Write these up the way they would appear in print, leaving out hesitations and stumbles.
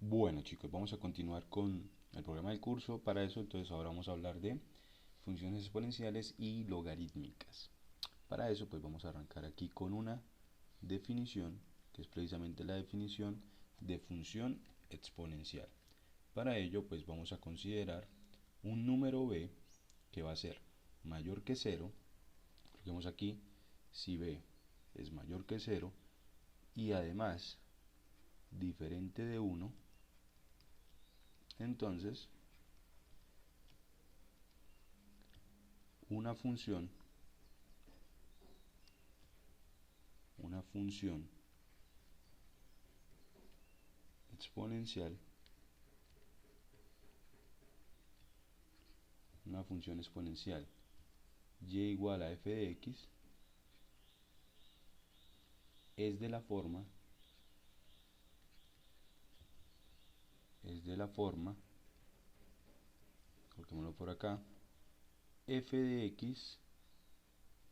Bueno chicos, vamos a continuar con el programa del curso. Para eso, entonces ahora vamos a hablar de funciones exponenciales y logarítmicas. Para eso, pues vamos a arrancar aquí con una definición, que es precisamente la definición de función exponencial. Para ello, pues vamos a considerar un número b que va a ser mayor que 0. Vemos aquí, si b es mayor que 0 y además diferente de 1, entonces una función exponencial, una función exponencial y igual a f de x es de la forma, coloquémoslo por acá, f de x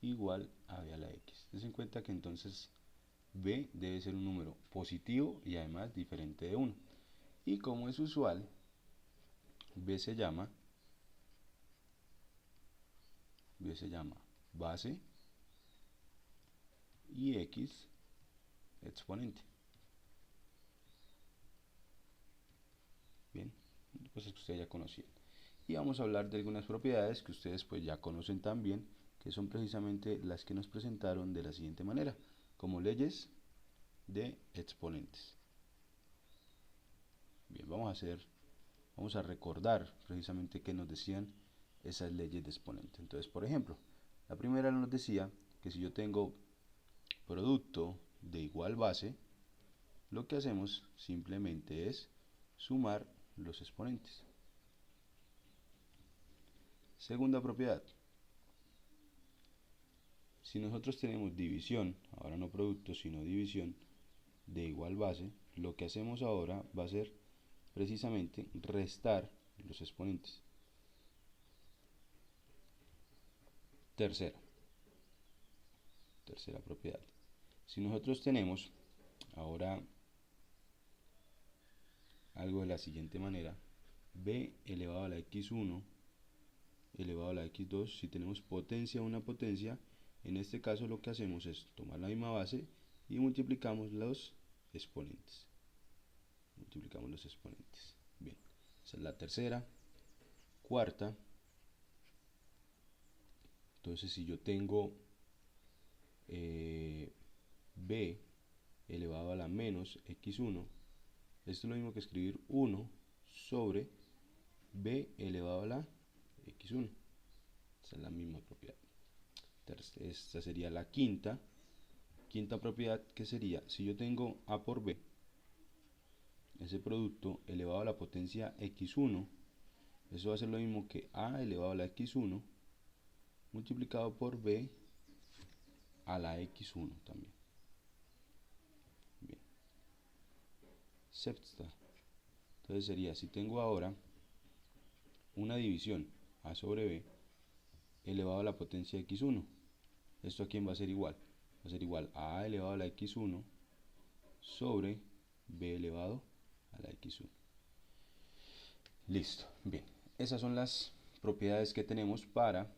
igual a b a la x. Ten en cuenta que entonces b debe ser un número positivo y además diferente de 1. Y como es usual, b se llama base y x exponente. Bien, pues es que ustedes ya conocían. Y vamos a hablar de algunas propiedades que ustedes pues ya conocen también, que son precisamente las que nos presentaron de la siguiente manera, como leyes de exponentes. Bien, vamos a recordar precisamente qué nos decían esas leyes de exponente. Entonces, por ejemplo, la primera nos decía que si yo tengo producto de igual base, lo que hacemos simplemente es sumar los exponentes. Segunda propiedad, si nosotros tenemos división, ahora no producto sino división de igual base, lo que hacemos ahora va a ser precisamente restar los exponentes. Tercera propiedad, si nosotros tenemos ahora algo de la siguiente manera, b elevado a la x1 elevado a la x2, si tenemos potencia una potencia, en este caso lo que hacemos es tomar la misma base y multiplicamos los exponentes. Bien, esa es la tercera. Cuarta, entonces si yo tengo b elevado a la menos x1, esto es lo mismo que escribir 1 sobre b elevado a la x1. Esa es la misma propiedad. Esta sería la quinta propiedad, que sería, si yo tengo a por b, ese producto elevado a la potencia x1, eso va a ser lo mismo que a elevado a la x1 multiplicado por b a la x1 también. Bien. Sexta, entonces sería, si tengo ahora una división a sobre b elevado a la potencia x1, ¿esto a quién va a ser igual? Va a ser igual a elevado a la x1 sobre b elevado a la x1. Listo, bien. Esas son las propiedades que tenemos para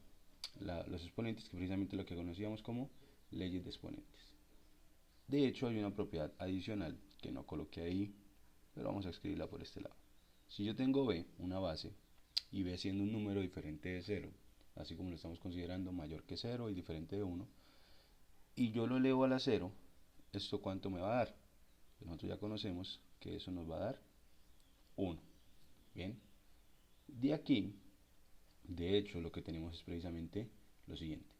los exponentes, que precisamente lo que conocíamos como leyes de exponentes. De hecho, hay una propiedad adicional que no coloqué ahí, pero vamos a escribirla por este lado. Si yo tengo b, una base, y b siendo un número diferente de 0, así como lo estamos considerando mayor que 0 y diferente de 1, y yo lo elevo a la 0, ¿esto cuánto me va a dar? Pues nosotros ya conocemos que eso nos va a dar 1. Bien, de aquí, de hecho, lo que tenemos es precisamente lo siguiente.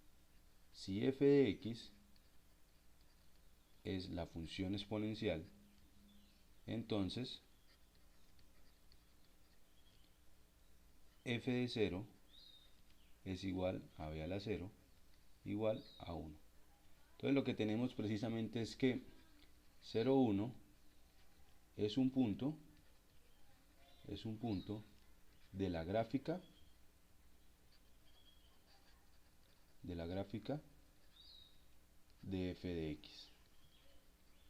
Si f de x es la función exponencial, entonces f de 0 es igual a b a la 0 igual a 1. Entonces lo que tenemos precisamente es que 0, 1 es un punto de la gráfica de f de x.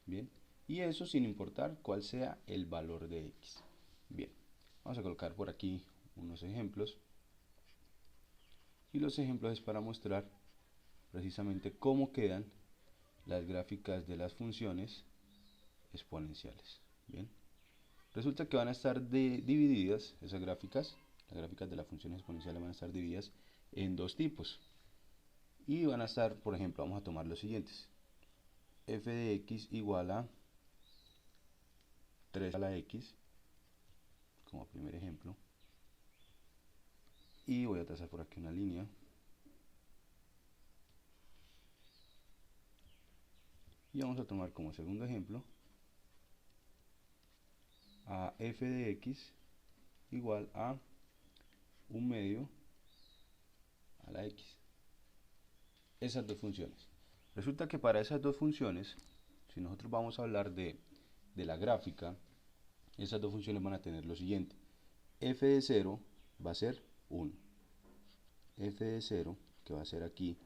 Bien, Y eso sin importar cuál sea el valor de x. Bien, vamos a colocar por aquí unos ejemplos. Y los ejemplos es para mostrar precisamente cómo quedan las gráficas de las funciones exponenciales. Bien, resulta que van a estar divididas esas gráficas, las gráficas de las funciones exponenciales van a estar divididas en dos tipos. Y van a estar, por ejemplo, vamos a tomar los siguientes. F de x igual a 3 a la x, como primer ejemplo. Y voy a trazar por aquí una línea. Y vamos a tomar como segundo ejemplo a f de x igual a 1/2 a la x. Esas dos funciones. Resulta que para esas dos funciones, si nosotros vamos a hablar de la gráfica, esas dos funciones van a tener lo siguiente. F de 0 va a ser 1. F de 0, que va a ser aquí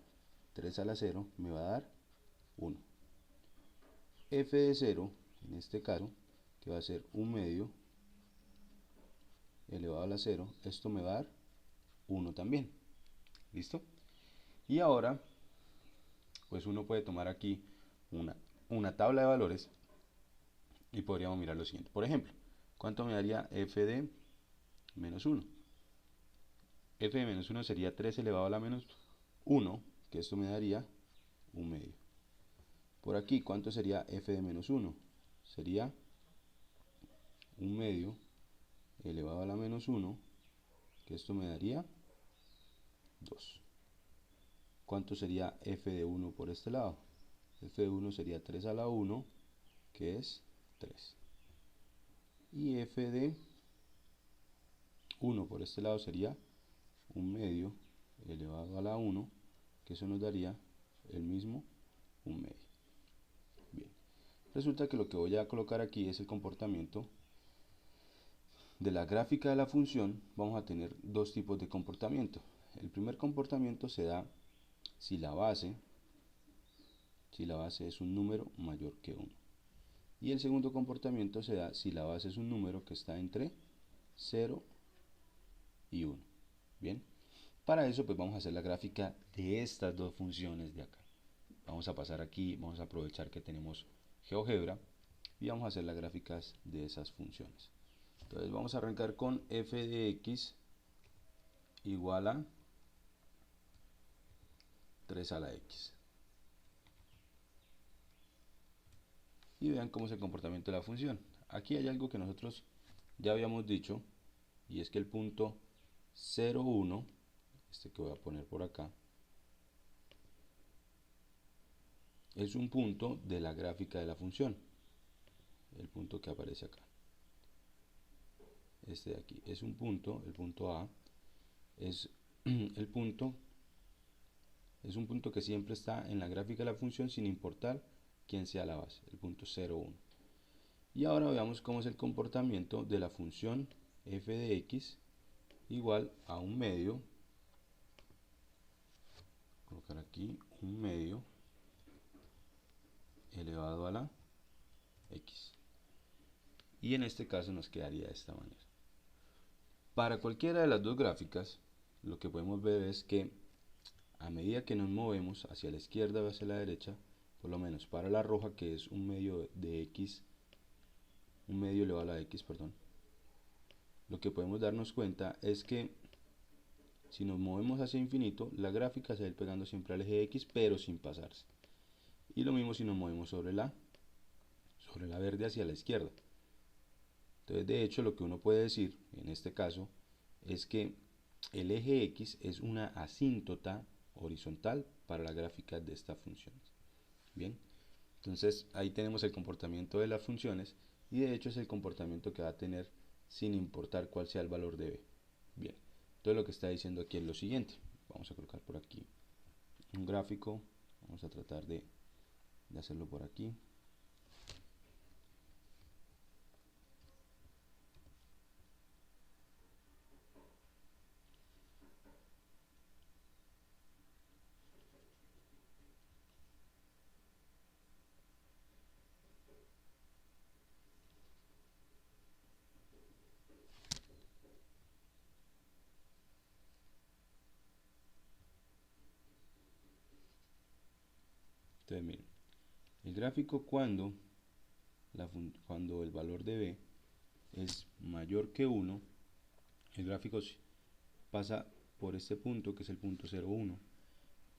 3 a la 0, me va a dar 1. F de 0, en este caso, que va a ser 1/2 elevado a la 0, esto me va a dar 1 también. ¿Listo? Y ahora, pues uno puede tomar aquí una tabla de valores y podríamos mirar lo siguiente. Por ejemplo, ¿cuánto me daría f de menos 1? F de menos 1 sería 3 elevado a la menos 1, que esto me daría 1/2. Por aquí, ¿cuánto sería f de menos 1? Sería 1/2 elevado a la menos 1, que esto me daría 2. ¿Cuánto sería f de 1 por este lado? F de 1 sería 3 a la 1, que es 3. Y f de 1 por este lado sería 1/2 elevado a la 1, que eso nos daría el mismo 1/2. Bien, resulta que lo que voy a colocar aquí es el comportamiento de la gráfica de la función. Vamos a tener dos tipos de comportamiento. El primer comportamiento se da si la base es un número mayor que 1. Y el segundo comportamiento se da si la base es un número que está entre 0 y 1. Bien, para eso pues vamos a hacer la gráfica de estas dos funciones de acá. Vamos a pasar aquí, vamos a aprovechar que tenemos GeoGebra y vamos a hacer las gráficas de esas funciones. Entonces vamos a arrancar con f de x igual a 3 a la x. Y vean cómo es el comportamiento de la función. Aquí hay algo que nosotros ya habíamos dicho, y es que el punto 0, 1, este que voy a poner por acá, es un punto de la gráfica de la función. El punto que aparece acá. Este de aquí es un punto, el punto A, es el punto, es un punto que siempre está en la gráfica de la función sin importar quién sea la base, el punto 0, 1. Y ahora veamos cómo es el comportamiento de la función f de x igual a 1/2, colocar aquí 1/2 elevado a la x. Y en este caso nos quedaría de esta manera. Para cualquiera de las dos gráficas, lo que podemos ver es que a medida que nos movemos hacia la izquierda o hacia la derecha, por lo menos para la roja, que es 1/2 de x, 1/2 elevado a la x, perdón, lo que podemos darnos cuenta es que si nos movemos hacia infinito, la gráfica se va a ir pegando siempre al eje de x, pero sin pasarse. Y lo mismo si nos movemos sobre la verde hacia la izquierda. Entonces, de hecho, lo que uno puede decir en este caso es que el eje x es una asíntota horizontal para la gráfica de esta función. Bien, entonces ahí tenemos el comportamiento de las funciones y de hecho es el comportamiento que va a tener sin importar cuál sea el valor de b. Bien, entonces lo que está diciendo aquí es lo siguiente. Vamos a colocar por aquí un gráfico, vamos a tratar de hacerlo por aquí. gráfico cuando el valor de b es mayor que 1, el gráfico pasa por este punto que es el punto 0,1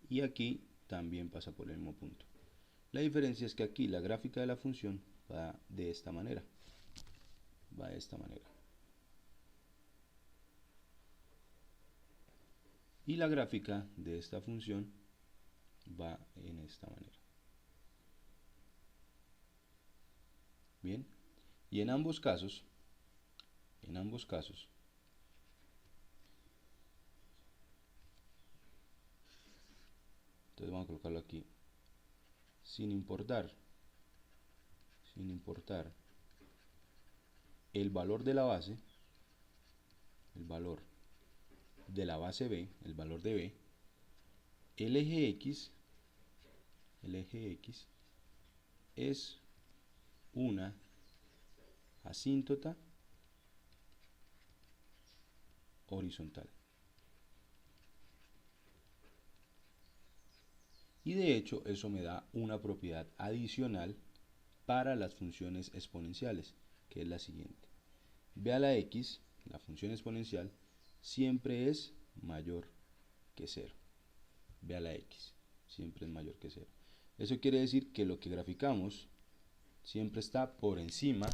y aquí también pasa por el mismo punto. La diferencia es que aquí la gráfica de la función va de esta manera. Va de esta manera. Y la gráfica de esta función va en esta manera. Bien. Y en ambos casos, entonces vamos a colocarlo aquí, sin importar el valor de la base, el valor de la base b, el valor de b, el eje x es una asíntota horizontal. Y de hecho eso me da una propiedad adicional para las funciones exponenciales, que es la siguiente. b a la x, la función exponencial, siempre es mayor que 0. b a la x siempre es mayor que 0. Eso quiere decir que lo que graficamos siempre está por encima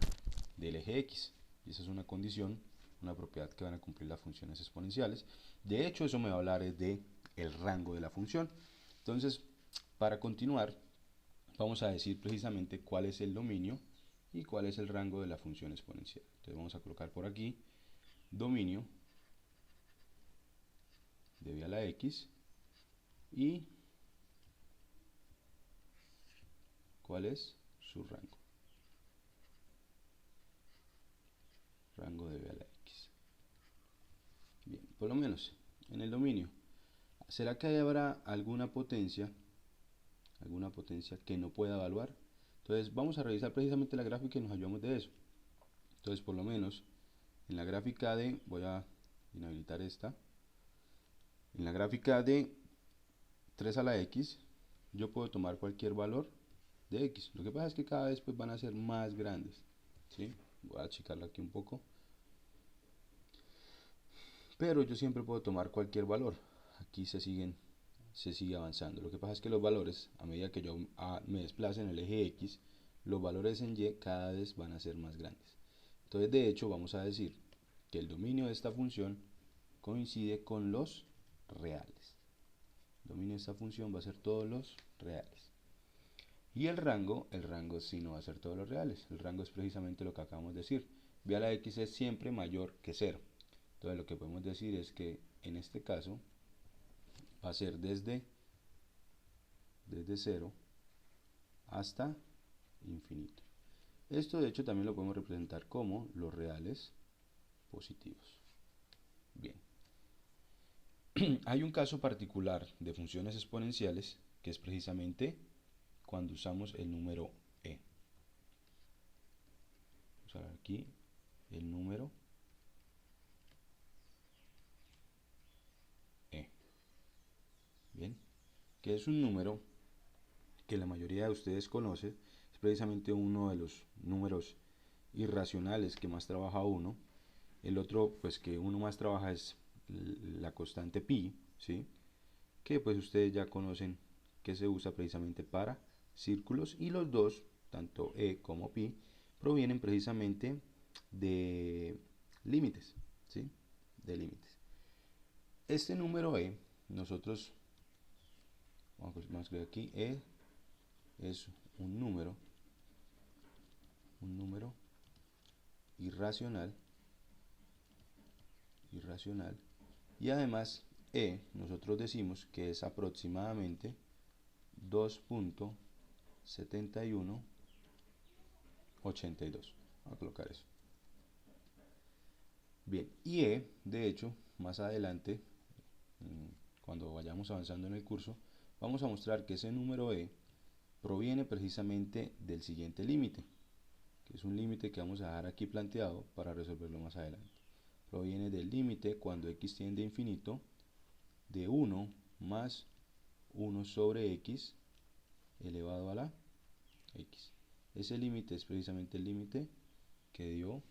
del eje x. Y esa es una condición, una propiedad que van a cumplir las funciones exponenciales. De hecho, eso me va a hablar de el rango de la función. Entonces, para continuar, vamos a decir precisamente cuál es el dominio y cuál es el rango de la función exponencial. Entonces vamos a colocar por aquí dominio de b a la x y cuál es su rango. Rango de b a la x. Bien, por lo menos en el dominio, ¿será que habrá alguna potencia que no pueda evaluar? Entonces vamos a revisar precisamente la gráfica y nos ayudamos de eso. Entonces por lo menos en la gráfica de, voy a inhabilitar esta, en la gráfica de 3 a la x, yo puedo tomar cualquier valor de x. Lo que pasa es que cada vez pues, van a ser más grandes, ¿sí? Voy a achicarla aquí un poco. Pero yo siempre puedo tomar cualquier valor. Aquí se sigue avanzando. Lo que pasa es que los valores, a medida que yo me desplace en el eje x, los valores en y cada vez van a ser más grandes. Entonces, de hecho, vamos a decir que el dominio de esta función coincide con los reales. El dominio de esta función va a ser todos los reales. Y el rango sí no va a ser todos los reales. El rango es precisamente lo que acabamos de decir. b a la x es siempre mayor que 0. Entonces lo que podemos decir es que en este caso va a ser desde 0 hasta infinito. Esto de hecho también lo podemos representar como los reales positivos. Bien. Hay un caso particular de funciones exponenciales que es precisamente cuando usamos el número e. Vamos a ver aquí el número e. Bien, que es un número que la mayoría de ustedes conoce, es precisamente uno de los números irracionales que más trabaja uno. El otro pues que uno más trabaja es la constante pi, ¿sí? Que pues ustedes ya conocen que se usa precisamente para círculos, y los dos, tanto e como pi, provienen precisamente de límites, ¿sí? De límites. Este número e, nosotros vamos a escribir aquí, e es un número irracional, y además e nosotros decimos que es aproximadamente 2.7182. Vamos a colocar eso. Bien, y e, de hecho, más adelante, cuando vayamos avanzando en el curso, vamos a mostrar que ese número e proviene precisamente del siguiente límite, que es un límite que vamos a dejar aquí planteado para resolverlo más adelante. Proviene del límite cuando x tiende a infinito de 1 más 1 sobre x elevado a la x. Ese límite es precisamente el límite que dio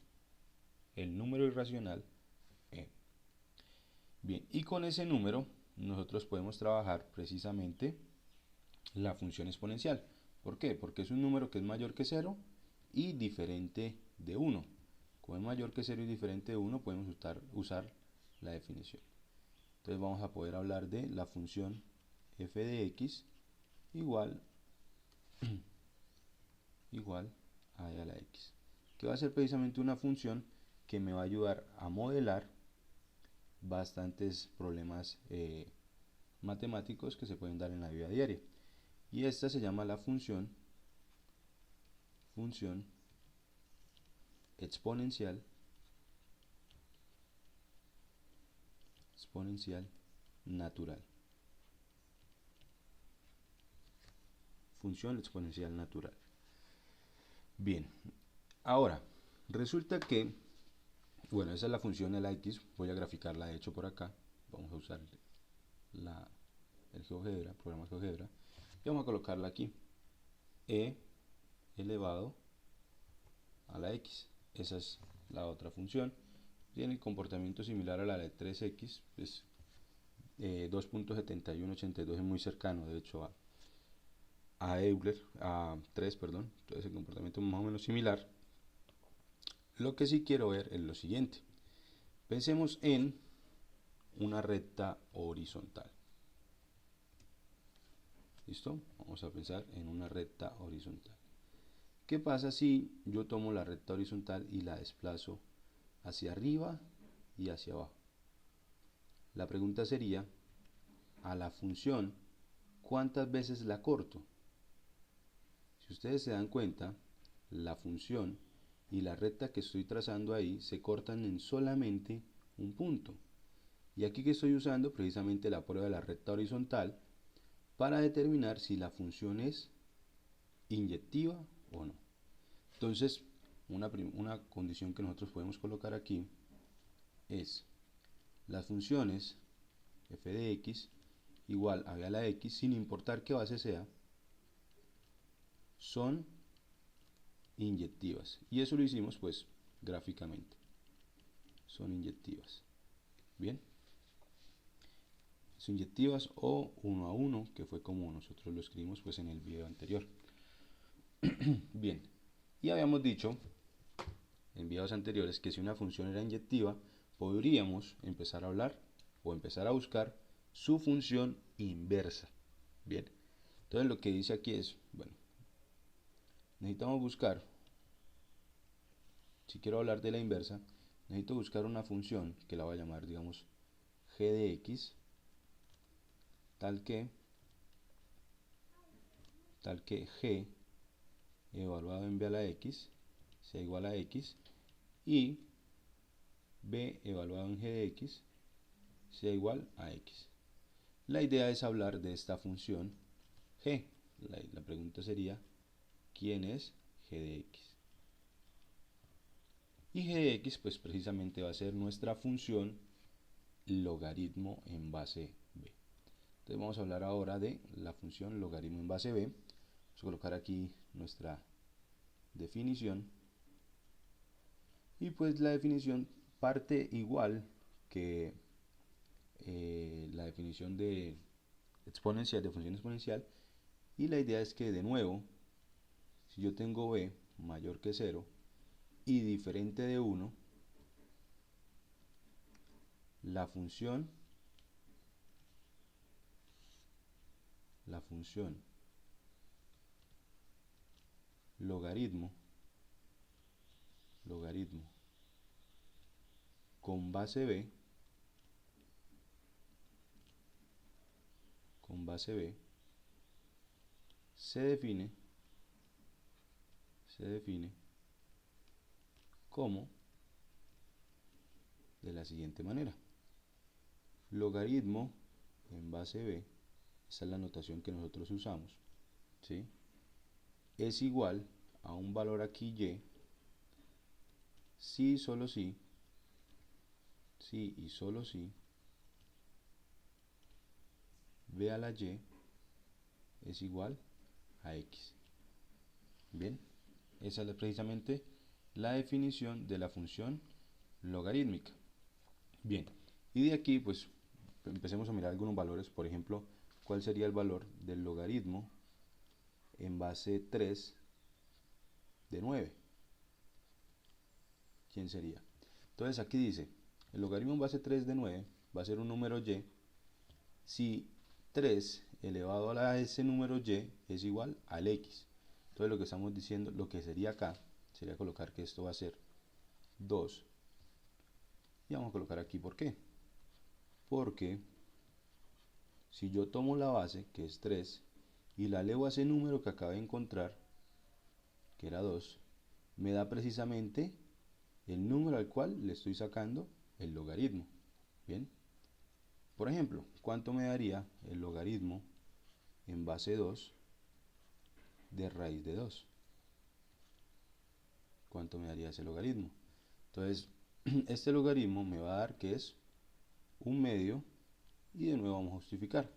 el número irracional e. Bien, y con ese número nosotros podemos trabajar precisamente la función exponencial. ¿Por qué? Porque es un número que es mayor que 0 y diferente de 1. Como es mayor que 0 y diferente de 1, podemos usar la definición. Entonces vamos a poder hablar de la función f de x igual a e a la x, que va a ser precisamente una función que me va a ayudar a modelar bastantes problemas matemáticos que se pueden dar en la vida diaria. Y esta se llama la función exponencial natural. Función exponencial natural. Bien, ahora resulta que, bueno, esa es la función de la x. Voy a graficarla de hecho por acá. Vamos a usar el GeoGebra, programa GeoGebra, y vamos a colocarla aquí, e elevado a la x. Esa es la otra función. Tiene el comportamiento similar a la de 3x, pues 2.7182 es muy cercano, de hecho, a Euler, a 3, perdón. Entonces el comportamiento es más o menos similar. Lo que sí quiero ver es lo siguiente. Pensemos en una recta horizontal. ¿Listo? Vamos a pensar en una recta horizontal. ¿Qué pasa si yo tomo la recta horizontal y la desplazo hacia arriba y hacia abajo? La pregunta sería, a la función, ¿cuántas veces la corto? Si ustedes se dan cuenta, la función y la recta que estoy trazando ahí se cortan en solamente un punto. Y aquí que estoy usando precisamente la prueba de la recta horizontal para determinar si la función es inyectiva o no. Entonces, una condición que nosotros podemos colocar aquí es las funciones f de x igual a b a la x, sin importar qué base sea, son inyectivas. Y eso lo hicimos pues gráficamente. Son inyectivas. Bien. Son inyectivas o 1 a 1, que fue como nosotros lo escribimos pues en el video anterior. Bien. Y habíamos dicho en videos anteriores que si una función era inyectiva, podríamos empezar a hablar o empezar a buscar su función inversa. Bien. Entonces lo que dice aquí es, bueno, necesitamos buscar, si quiero hablar de la inversa, necesito buscar una función que la voy a llamar, digamos, g de x, tal que g evaluado en b a la x sea igual a x y b evaluado en g de x sea igual a x. La idea es hablar de esta función g. La pregunta sería, ¿quién es g de x? Y g de x pues precisamente va a ser nuestra función logaritmo en base b. Entonces vamos a hablar ahora de la función logaritmo en base b. Vamos a colocar aquí nuestra definición. Y pues la definición parte igual que la definición de exponencial, de función exponencial. Y la idea es que, de nuevo, si yo tengo b mayor que 0 y diferente de 1, la función logaritmo con base b se define como de la siguiente manera. Logaritmo en base b, esa es la notación que nosotros usamos, ¿sí? Es igual a un valor aquí y, si y solo si b a la y es igual a x. Bien, esa es precisamente la definición de la función logarítmica. Bien, y de aquí pues empecemos a mirar algunos valores. Por ejemplo, ¿cuál sería el valor del logaritmo en base 3 de 9? ¿Quién sería? Entonces aquí dice, el logaritmo en base 3 de 9 va a ser un número y si 3 elevado a ese número y es igual al x. Entonces lo que estamos diciendo, lo que sería acá, sería colocar que esto va a ser 2. Y vamos a colocar aquí, ¿por qué? Porque si yo tomo la base, que es 3, y la elevo a ese número que acabé de encontrar, que era 2, me da precisamente el número al cual le estoy sacando el logaritmo. Bien. Por ejemplo, ¿cuánto me daría el logaritmo en base 2 de raíz de 2? ¿Cuánto me daría ese logaritmo? Entonces, este logaritmo me va a dar que es 1/2, y de nuevo vamos a justificar.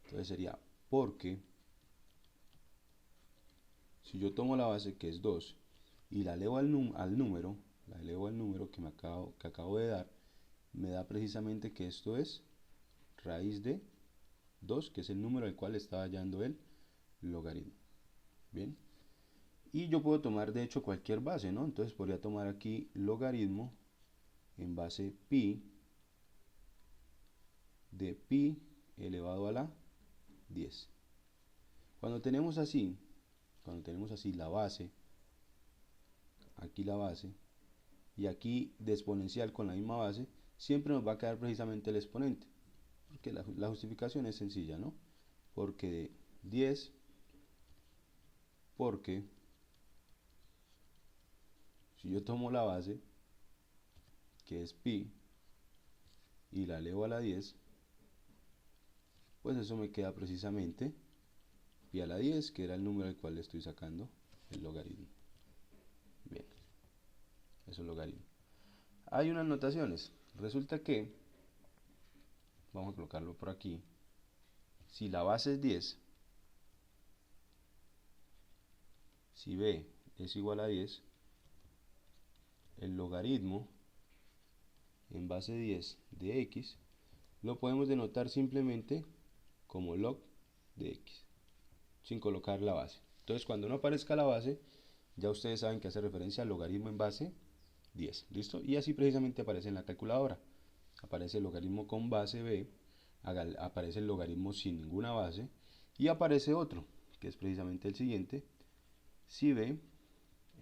Entonces sería porque si yo tomo la base que es 2 y la elevo al número, que acabo de dar, me da precisamente que esto es raíz de 2, que es el número al cual está hallando el logaritmo. Bien. Y yo puedo tomar de hecho cualquier base, ¿no? Entonces podría tomar aquí logaritmo en base pi de pi elevado a la 10. Cuando tenemos así la base, aquí la base, y aquí de exponencial con la misma base, siempre nos va a quedar precisamente el exponente. Porque la justificación es sencilla, ¿no? Porque 10, porque si yo tomo la base, que es pi, y la elevo a la 10, pues eso me queda precisamente pi a la 10, que era el número al cual le estoy sacando el logaritmo. Bien, eso es logaritmo. Hay unas notaciones. Resulta que, vamos a colocarlo por aquí, si la base es 10, si b es igual a 10, el logaritmo en base 10 de x lo podemos denotar simplemente como log de x, sin colocar la base. Entonces cuando no aparezca la base, ya ustedes saben que hace referencia al logaritmo en base 10. ¿Listo? Y así precisamente aparece en la calculadora. Aparece el logaritmo con base b, aparece el logaritmo sin ninguna base, y aparece otro, que es precisamente el siguiente, si b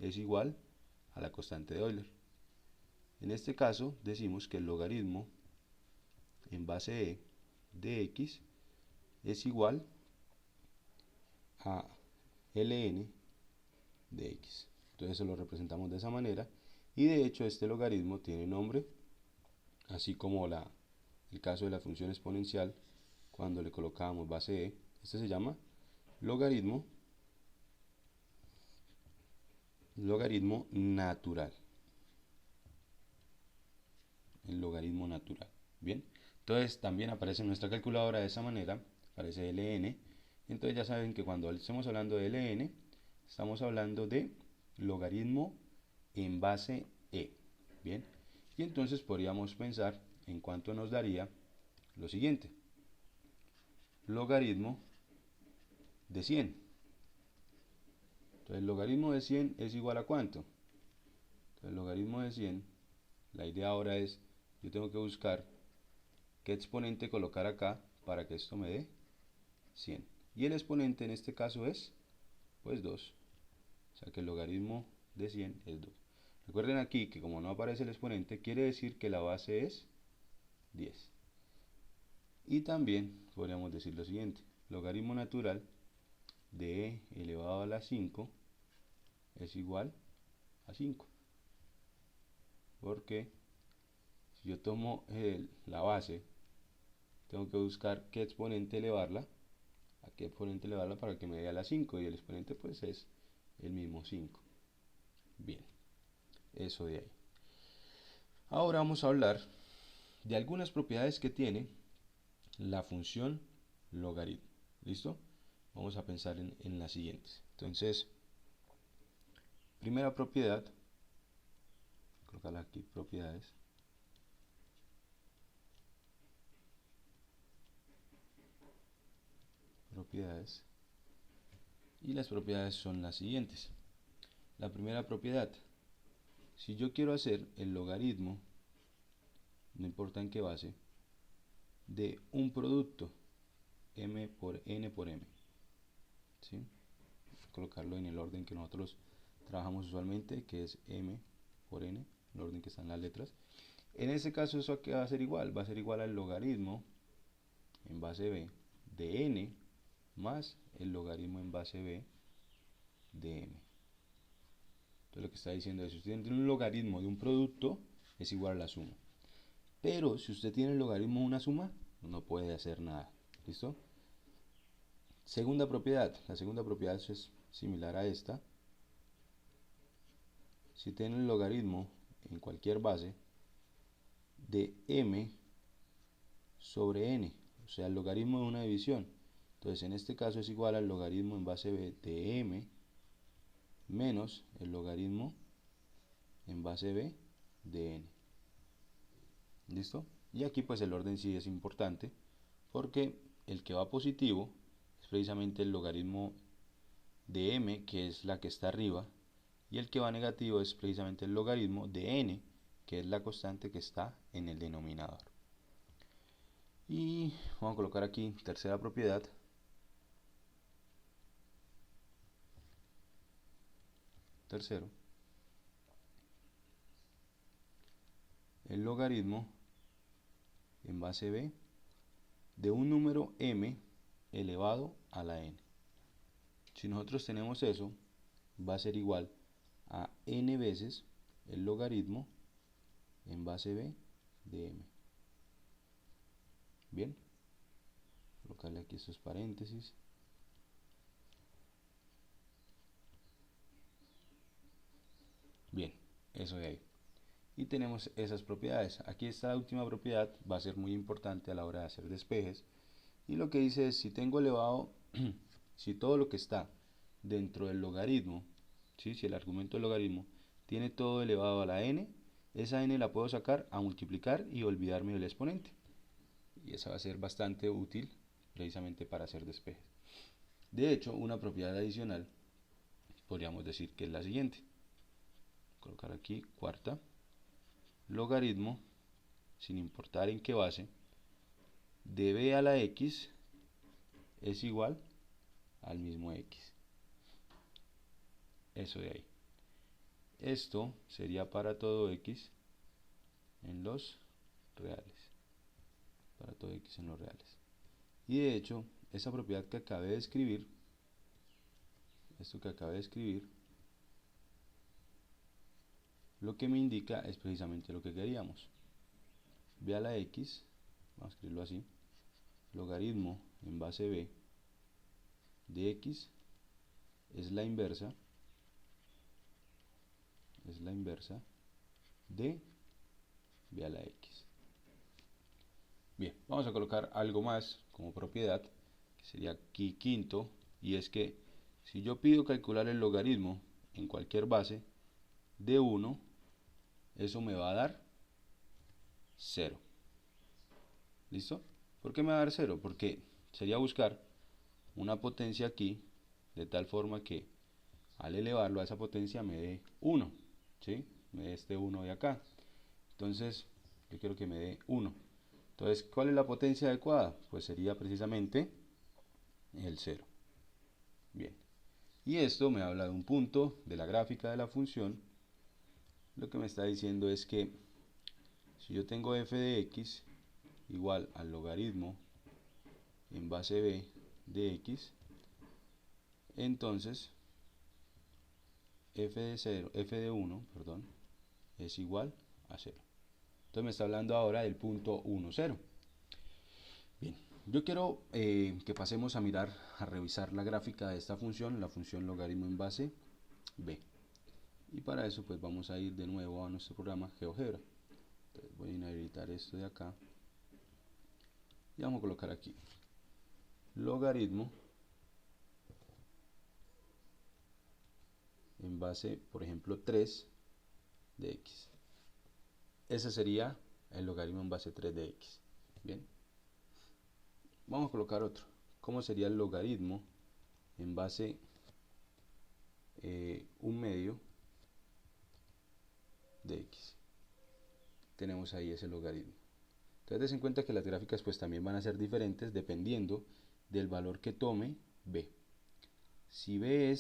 es igual a la constante de Euler. En este caso decimos que el logaritmo en base e de x es igual a ln de x. Entonces eso lo representamos de esa manera, y de hecho este logaritmo tiene nombre, así como el caso de la función exponencial cuando le colocábamos base e. Este se llama logaritmo natural. El logaritmo natural. Bien, entonces también aparece en nuestra calculadora de esa manera, aparece ln. Entonces ya saben que cuando estemos hablando de ln, estamos hablando de logaritmo en base e. Bien, y entonces podríamos pensar en cuánto nos daría lo siguiente: logaritmo de 100. Entonces el logaritmo de 100 es igual a ¿cuánto? Entonces el logaritmo de 100, la idea ahora es, yo tengo que buscar qué exponente colocar acá para que esto me dé 100. Y el exponente en este caso es, pues 2. O sea que el logaritmo de 100 es 2. Recuerden aquí que como no aparece el exponente, quiere decir que la base es 10. Y también podríamos decir lo siguiente: logaritmo natural de e elevado a la 5 es igual a 5. Porque si yo tomo la base, tengo que buscar qué exponente elevarla, a qué exponente elevarla para que me dé a la 5, y el exponente pues es el mismo 5. Bien, eso de ahí. Ahora vamos a hablar de algunas propiedades que tiene la función logaritmo. ¿Listo? Vamos a pensar en las siguientes. Entonces, Primera propiedad, colocarla aquí, propiedades. Propiedades. Y las propiedades son las siguientes. La primera propiedad, si yo quiero hacer el logaritmo, no importa en qué base, de un producto, m por n por m, ¿sí? Colocarlo en el orden que nosotros trabajamos usualmente, que es m por n, el orden que están las letras. En este caso eso va a ser igual al logaritmo en base b de n más el logaritmo en base b de m. Entonces lo que está diciendo es, si usted tiene un logaritmo de un producto, es igual a la suma. Pero si usted tiene el logaritmo de una suma, no puede hacer nada. ¿Listo? Segunda propiedad. La segunda propiedad es similar a esta. Si tiene el logaritmo en cualquier base de m sobre n, o sea, el logaritmo de una división. Entonces en este caso es igual al logaritmo en base b de m menos el logaritmo en base b de n. ¿Listo? Y aquí pues el orden sí es importante, porque el que va positivo es precisamente el logaritmo de m, que es la que está arriba, y el que va negativo es precisamente el logaritmo de n, que es la constante que está en el denominador. Y vamos a colocar aquí tercera propiedad. Tercero, el logaritmo en base b de un número m elevado a la n. Si nosotros tenemos eso, va a ser igual a n veces el logaritmo en base b de m. Bien, colocarle aquí estos paréntesis. Bien, eso de ahí. Y tenemos esas propiedades. Aquí esta última propiedad va a ser muy importante a la hora de hacer despejes. Y lo que dice es, si tengo elevado, si todo lo que está dentro del logaritmo, ¿sí? Si el argumento del logaritmo tiene todo elevado a la n, esa n la puedo sacar a multiplicar y olvidarme del exponente. Y esa va a ser bastante útil precisamente para hacer despejes. De hecho, una propiedad adicional podríamos decir que es la siguiente. Colocar aquí cuarta, logaritmo, sin importar en qué base, de b a la x es igual al mismo x. Eso de ahí. Esto sería para todo x en los reales. Para todo x en los reales. Y de hecho, esa propiedad que acabé de escribir, esto que acabé de escribir, lo que me indica es precisamente lo que queríamos. B a la x, vamos a escribirlo así, logaritmo en base b de x es la inversa de b a la x. Bien, vamos a colocar algo más como propiedad, que sería aquí quinto, y es que si yo pido calcular el logaritmo en cualquier base de 1, eso me va a dar 0. ¿Listo? ¿Por qué me va a dar 0? Porque sería buscar una potencia aquí, de tal forma que al elevarlo a esa potencia me dé 1, ¿sí? Me dé este 1 de acá. Entonces, yo quiero que me dé 1. Entonces, ¿cuál es la potencia adecuada? Pues sería precisamente el 0. Bien. Y esto me habla de un punto de la gráfica de la función. Lo que me está diciendo es que si yo tengo f de x igual al logaritmo en base b de x, entonces f de 1, perdón, es igual a 0. Entonces me está hablando ahora del punto 1, 0. Bien, yo quiero que pasemos a mirar, a revisar la gráfica de esta función, la función logaritmo en base b. Y para eso pues vamos a ir de nuevo a nuestro programa GeoGebra. Entonces voy a inhabilitar esto de acá y vamos a colocar aquí logaritmo en base, por ejemplo, 3 de x. Ese sería el logaritmo en base 3 de x. Bien. Vamos a colocar otro. ¿Cómo sería el logaritmo en base 1/2 de x? Tenemos ahí ese logaritmo. Entonces, des en cuenta que las gráficas pues también van a ser diferentes dependiendo del valor que tome b. Si b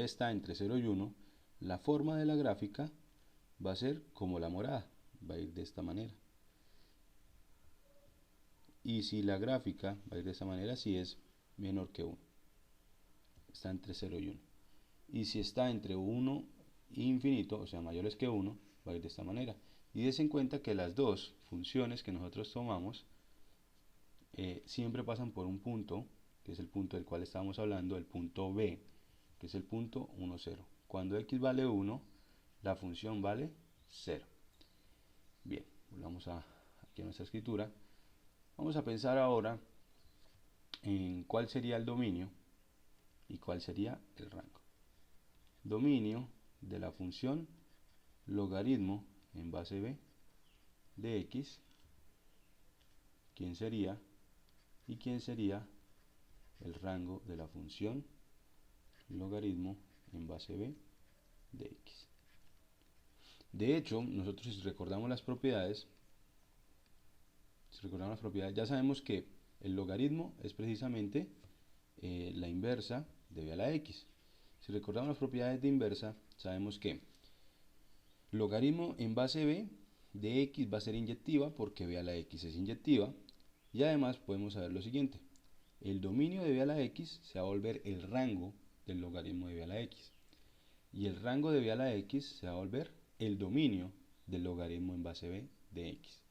está entre 0 y 1, la forma de la gráfica va a ser como la morada, va a ir de esta manera. Y si la gráfica va a ir de esta manera, si es menor que 1, está entre 0 y 1. Y si está entre 1 e infinito, o sea mayores que 1, va a ir de esta manera. Y des en cuenta que las dos funciones que nosotros tomamos siempre pasan por un punto, que es el punto del cual estábamos hablando, el punto B, que es el punto 1, 0. Cuando x vale 1, la función vale 0. Bien, volvamos aquí a nuestra escritura. Vamos a pensar ahora en cuál sería el dominio y cuál sería el rango. Dominio de la función logaritmo en base b de x, ¿quién sería? ¿Y quién sería el rango de la función logaritmo en base b de x? De hecho, nosotros si recordamos las propiedades, ya sabemos que el logaritmo es precisamente la inversa de b a la x. Si recordamos las propiedades de inversa, sabemos que logaritmo en base b de x va a ser inyectiva porque b a la x es inyectiva. Y además podemos saber lo siguiente: el dominio de b a la x se va a volver el rango del logaritmo de b a la x. Y el rango de b a la x se va a volver el dominio del logaritmo en base b de x.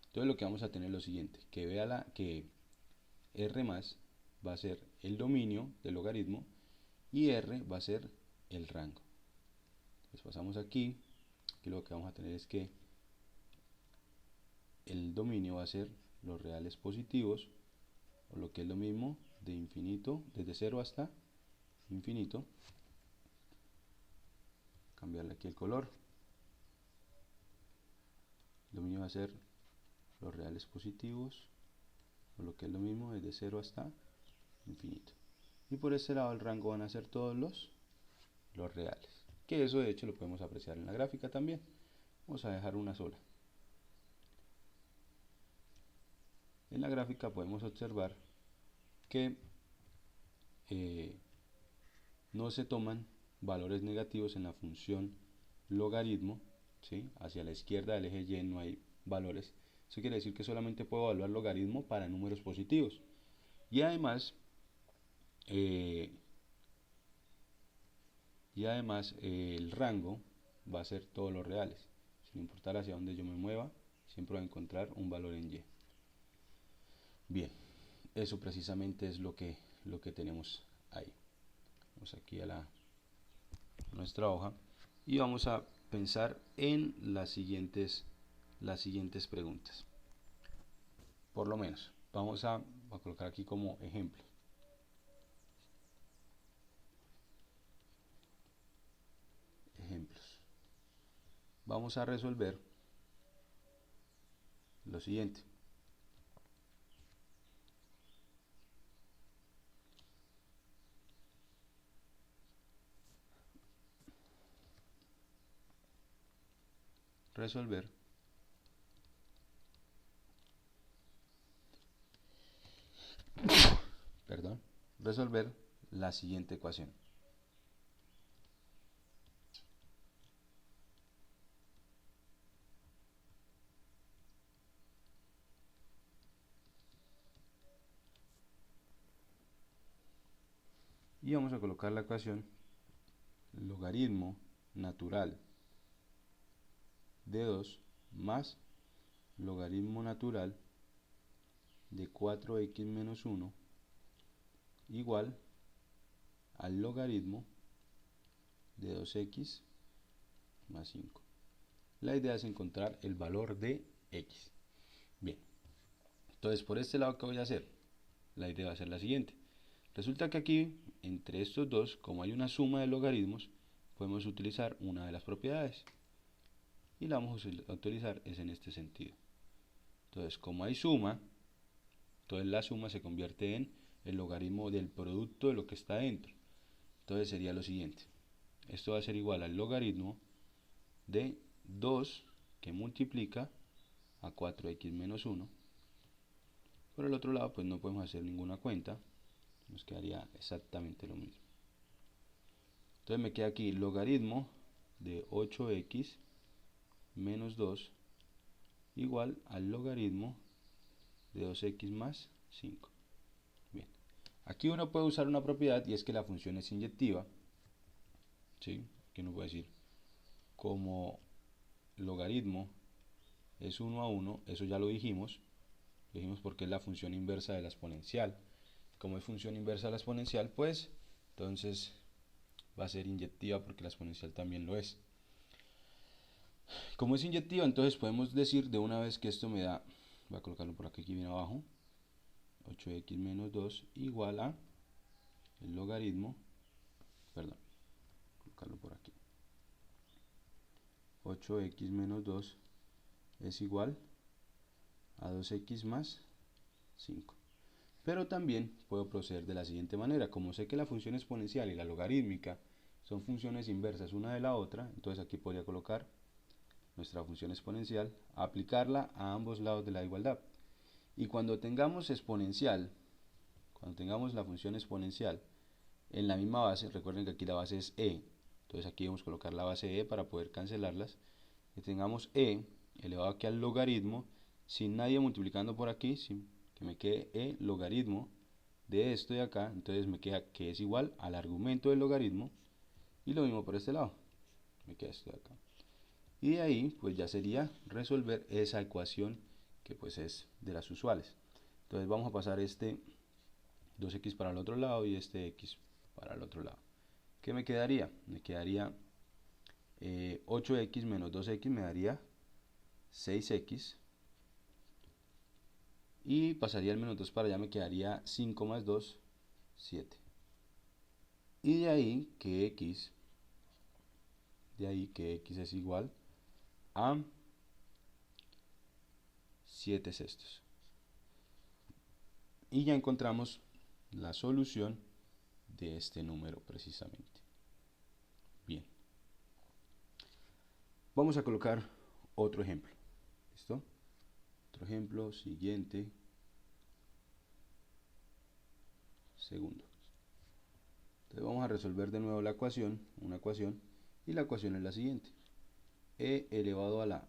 Entonces lo que vamos a tener es lo siguiente: que r más va a ser el dominio del logaritmo y r va a ser el rango. Entonces pasamos aquí lo que vamos a tener es que el dominio va a ser los reales positivos, o lo que es lo mismo, de infinito, desde 0 hasta infinito. Cambiarle aquí el color. El dominio va a ser los reales positivos, o lo que es lo mismo, desde 0 hasta infinito. Y por este lado el rango van a ser todos los reales, que eso de hecho lo podemos apreciar en la gráfica también. Vamos a dejar una sola. En la gráfica podemos observar que no se toman valores negativos en la función logaritmo, ¿sí? Hacia la izquierda del eje Y no hay valores. Eso quiere decir que solamente puedo evaluar logaritmo para números positivos. Y además el rango va a ser todos los reales. Sin importar hacia dónde yo me mueva, siempre voy a encontrar un valor en Y. Bien, eso precisamente es lo que tenemos ahí. Vamos aquí a nuestra hoja y vamos a pensar en las siguientes preguntas. Por lo menos, vamos a colocar aquí como ejemplo. Ejemplos. Vamos a resolver lo siguiente. Resolver la siguiente ecuación. Y vamos a colocar la ecuación logaritmo natural de 2 más logaritmo natural de 4x menos 1 igual al logaritmo de 2x más 5. La idea es encontrar el valor de x. Bien, entonces por este lado, ¿qué voy a hacer? La idea va a ser la siguiente. Resulta que aquí entre estos dos, como hay una suma de logaritmos, podemos utilizar una de las propiedades. Y la vamos a utilizar es en este sentido. Entonces, como hay suma, entonces la suma se convierte en el logaritmo del producto de lo que está dentro. Entonces sería lo siguiente. Esto va a ser igual al logaritmo de 2 que multiplica a 4x menos 1. Por el otro lado, pues no podemos hacer ninguna cuenta. Nos quedaría exactamente lo mismo. Entonces me queda aquí logaritmo de 8x menos 2 igual al logaritmo de 2x más 5. Bien. Aquí uno puede usar una propiedad y es que la función es inyectiva. ¿Sí? Que uno puede decir, como logaritmo es 1 a 1, eso ya lo dijimos porque es la función inversa de la exponencial. Como es función inversa de la exponencial, pues entonces va a ser inyectiva porque la exponencial también lo es. Como es inyectiva, entonces podemos decir de una vez que esto me da, voy a colocarlo por aquí bien abajo, 8x menos 2 igual a el logaritmo, perdón, colocarlo por aquí, 8x menos 2 es igual a 2x más 5. Pero también puedo proceder de la siguiente manera. Como sé que la función exponencial y la logarítmica son funciones inversas una de la otra, entonces aquí podría colocar nuestra función exponencial, aplicarla a ambos lados de la igualdad. Y cuando tengamos exponencial, cuando tengamos la función exponencial en la misma base, recuerden que aquí la base es e, entonces aquí debemos colocar la base e para poder cancelarlas, que tengamos e elevado aquí al logaritmo, sin nadie multiplicando por aquí, que me quede e logaritmo de esto de acá, entonces me queda que es igual al argumento del logaritmo, y lo mismo por este lado, me queda esto de acá. Y de ahí pues ya sería resolver esa ecuación que pues es de las usuales. Entonces vamos a pasar este 2x para el otro lado y este x para el otro lado. ¿Qué me quedaría? Me quedaría 8x menos 2x me daría 6x. Y pasaría el menos 2 para allá, me quedaría 5 más 2, 7. Y de ahí que x es igual a 7 sextos. Y ya encontramos la solución de este número precisamente. Bien. Vamos a colocar otro ejemplo. ¿Listo? Otro ejemplo, siguiente. Segundo. Entonces vamos a resolver de nuevo la ecuación, una ecuación, y la ecuación es la siguiente. E elevado a la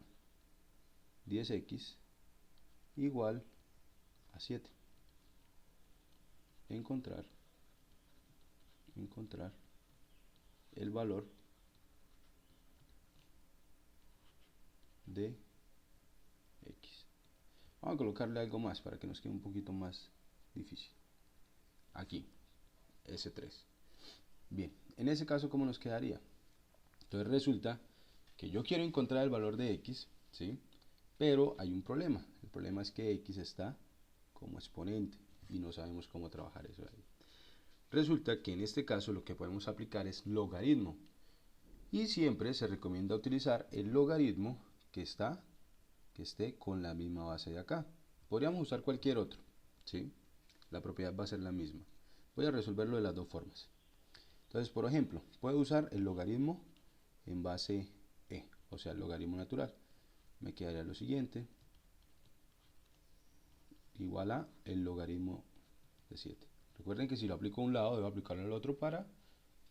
10x igual a 7. Encontrar el valor de x. Vamos a colocarle algo más para que nos quede un poquito más difícil. Aquí, S3. Bien, en ese caso, ¿cómo nos quedaría? Entonces resulta que yo quiero encontrar el valor de x, ¿sí? Pero hay un problema. El problema es que x está como exponente y no sabemos cómo trabajar eso ahí. Resulta que en este caso lo que podemos aplicar es logaritmo. Y siempre se recomienda utilizar el logaritmo que esté con la misma base de acá. Podríamos usar cualquier otro, ¿sí? La propiedad va a ser la misma. Voy a resolverlo de las dos formas. Entonces, por ejemplo, puedo usar el logaritmo en base e, o sea, el logaritmo natural. Me quedaría lo siguiente, igual a el logaritmo de 7. Recuerden que si lo aplico a un lado, debo aplicarlo al otro para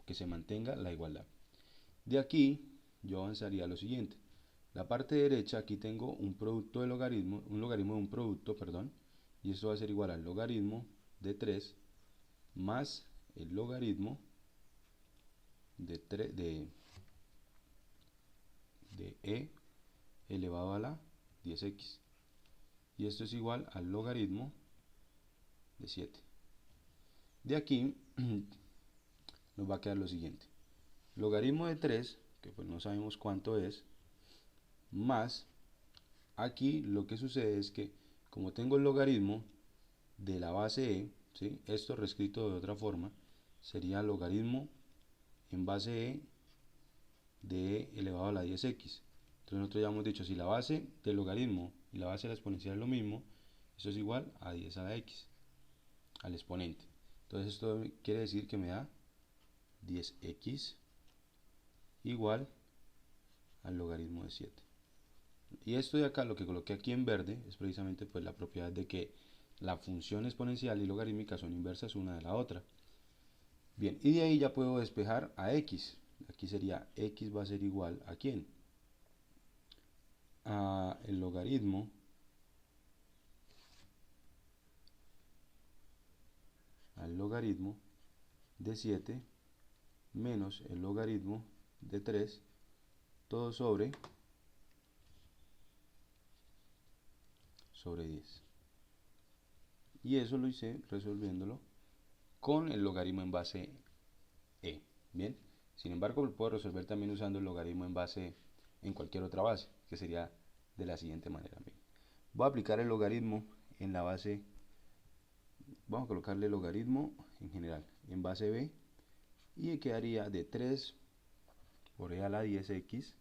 que se mantenga la igualdad. De aquí, yo avanzaría a lo siguiente. La parte derecha, aquí tengo un producto de logaritmo, un logaritmo de un producto, perdón, y esto va a ser igual al logaritmo de 3 más el logaritmo de e elevado a la 10x. Y esto es igual al logaritmo de 7. De aquí nos va a quedar lo siguiente. Logaritmo de 3, que pues no sabemos cuánto es, más, aquí lo que sucede es que como tengo el logaritmo de la base e, ¿sí? Esto reescrito de otra forma, sería logaritmo en base e de e elevado a la 10x. Entonces nosotros ya hemos dicho, si la base del logaritmo y la base de la exponencial es lo mismo, eso es igual a 10 a la x, al exponente. Entonces esto quiere decir que me da 10x igual al logaritmo de 7. Y esto de acá, lo que coloqué aquí en verde, es precisamente pues la propiedad de que la función exponencial y logarítmica son inversas una de la otra. Bien, y de ahí ya puedo despejar a x. Aquí sería x va a ser igual a ¿quién? A el logaritmo de 7 menos el logaritmo de 3, todo sobre 10. Y eso lo hice resolviéndolo con el logaritmo en base e. Bien, sin embargo lo puedo resolver también usando el logaritmo en base en cualquier otra base, que sería de la siguiente manera. Bien, voy a aplicar el logaritmo en la base, vamos a colocarle logaritmo en general en base b, y quedaría de 3 por e a la 10x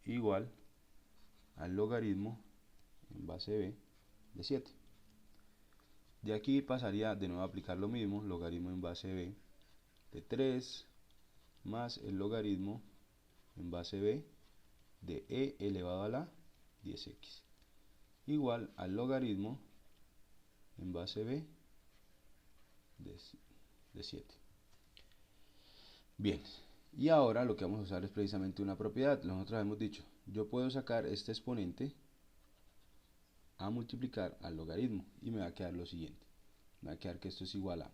igual al logaritmo en base b de 7. De aquí pasaría de nuevo a aplicar lo mismo, logaritmo en base b de 3 más el logaritmo en base b de e elevado a la 10x igual al logaritmo en base b de 7. Bien, y ahora lo que vamos a usar es precisamente una propiedad. Nosotros hemos dicho, yo puedo sacar este exponente a multiplicar al logaritmo y me va a quedar lo siguiente. Me va a quedar que esto es igual a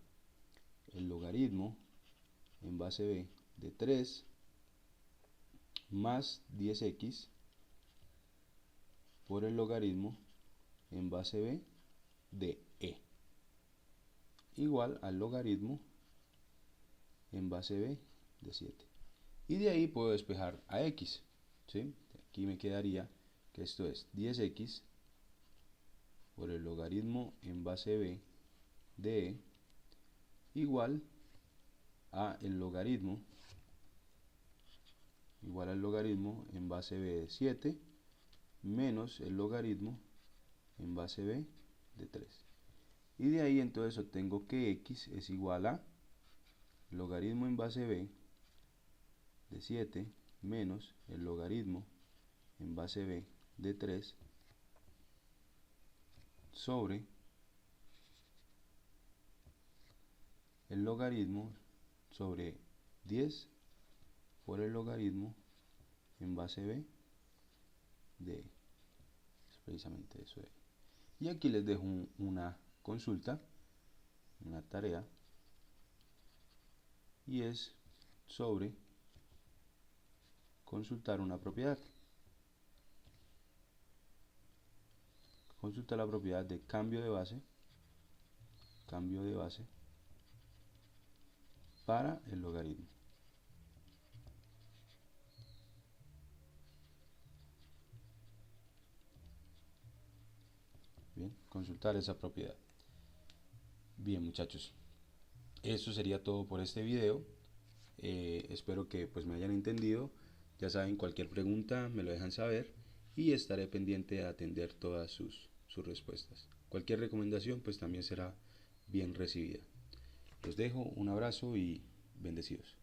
el logaritmo en base b de 3 más 10x por el logaritmo en base b de e igual al logaritmo en base b de 7. Y de ahí puedo despejar a x, ¿sí? Aquí me quedaría que esto es 10x por el logaritmo en base b de e igual a el logaritmo en base b de 7 menos el logaritmo en base b de 3. Y de ahí entonces obtengo que x es igual a logaritmo en base b de 7 menos el logaritmo en base b de 3 sobre el logaritmo sobre 10 por el logaritmo en base b de e. Es precisamente eso de ahí. Y aquí les dejo una consulta, una tarea, y es sobre consultar una propiedad. Consulta la propiedad de cambio de base para el logaritmo. Bien, consultar esa propiedad. Bien, muchachos, eso sería todo por este video. Espero que pues me hayan entendido. Ya saben, cualquier pregunta me lo dejan saber y estaré pendiente de atender todas sus respuestas. Cualquier recomendación pues también será bien recibida. Los dejo, un abrazo y bendecidos.